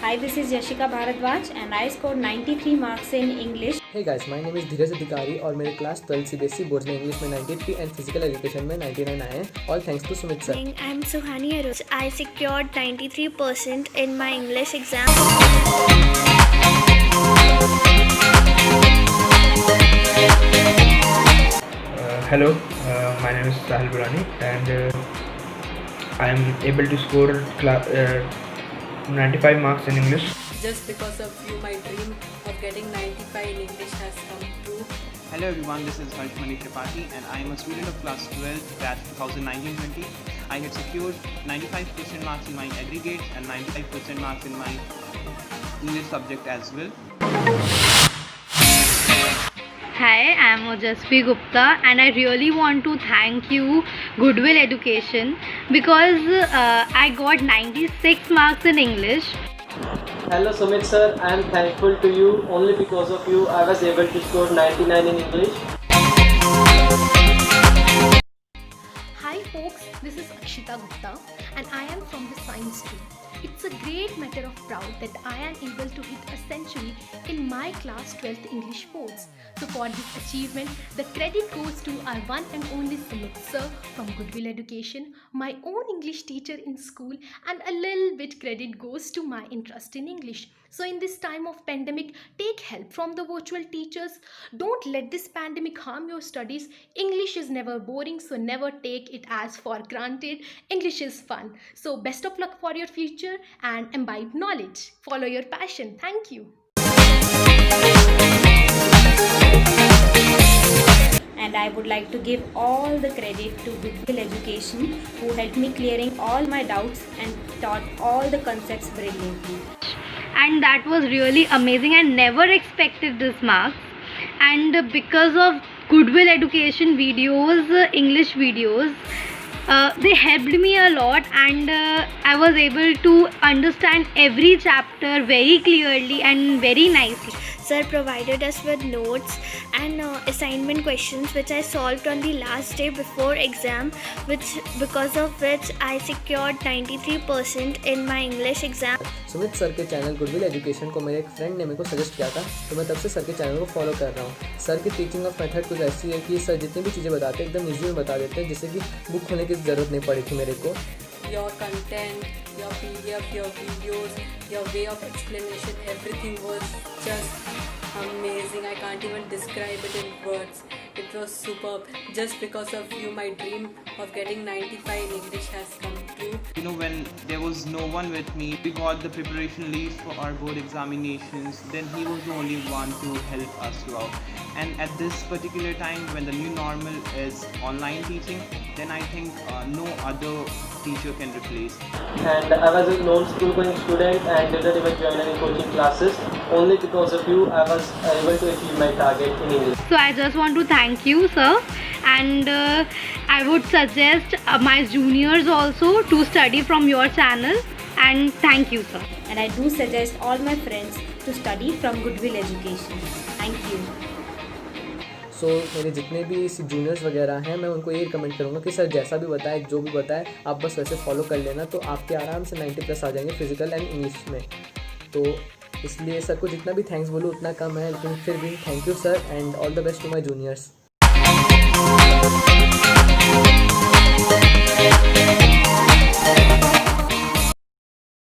Hi, this is Yashika Bharadwaj and I scored 93 marks in English. Hey guys, my name is धीरज अधिकारी और मेरे class 12 CBSE board में English में 93 and physical education में 99 आए हैं. All thanks to Sumit sir. I'm Suhani Aruj. I secured 93% in my English exam. Hello, my name is Sahil Burani and I am able to score 95 marks in English. Just because of you, my dream of getting 95 in English has come true. Hello everyone, this is Harshmani Tripathi and I am a student of class 12 batch 2019-20. I had secured 95% marks in my aggregate and 95% marks in my English subject as well. Hi, I am Ojasvi Gupta and I really want to thank you Goodwill Education because I got 96 marks in English. Hello Sumit sir, I am thankful to you. Only because of you I was able to score 99 in English. Hi folks, this is Akshita Gupta and I am from the science stream. It's a great matter of pride that I am able to hit a century in my class 12th English boards. So for this achievement, the credit goes to our one and only Sumit sir from Goodwill Education, my own English teacher in school, and a little bit credit goes to my interest in English. So in this time of pandemic, take help from the virtual teachers. Don't let this pandemic harm your studies. English is never boring, so never take it as for granted. English is fun. So best of luck for your future and imbibe knowledge. Follow your passion. Thank you. And I would like to give all the credit to Goodwill Education who helped me clearing all my doubts and taught all the concepts brilliantly. And that was really amazing. I never expected this marks, and because of Goodwill Education videos, English videos, they helped me a lot, and I was able to understand every chapter very clearly and very nicely. Sir provided us with notes and assignment questions which I solved on the last day before exam, because of which I secured 93% in my English exam. Sumit sir के channel goodwill education को मेरे एक friend ने मेरे को suggest किया था, तो मैं तब से सर के चैनल को फॉलो कर रहा हूँ. सर की टीचिंग ऑफ मेथड कुछ ऐसी है कि सर जितनी भी चीज़ें बताते हैं एकदम ईजी में बता देते हैं, जिससे कि बुक खोलने की ज़रूरत नहीं पड़ी थी मेरे को. Your content, your PDF, your videos, your way of explanation, everything was just amazing. I can't even describe it in words. It was superb. Just because of you, my dream of getting 95 in English has come true. You know, when there was no one with me, we got the preparation leave for our board examinations, then he was the only one to help us throughout. And at this particular time when the new normal is online teaching, then I think no other teacher can replace. And I was a non-school going student and didn't even join any coaching classes. Only because of you I was able to achieve my target in English. So I just want to thank you, sir, and I would suggest my juniors also to study from your channel, and thank you, sir. And I do suggest all my friends to study from Goodwill Education. Thank you. सो मेरे जितने भी juniors वगैरह हैं, मैं उनको ये recommend करूँगा कि सर जैसा भी बताए, जो भी बताए, आप बस वैसे फॉलो कर लेना, तो आपके आराम से 90+ आ जाएंगे फिजिकल एंड इंग्लिश में. तो इसलिए सर को जितना भी थैंक्स बोलूँ उतना कम है, लेकिन फिर भी thank you sir and all the best to my juniors.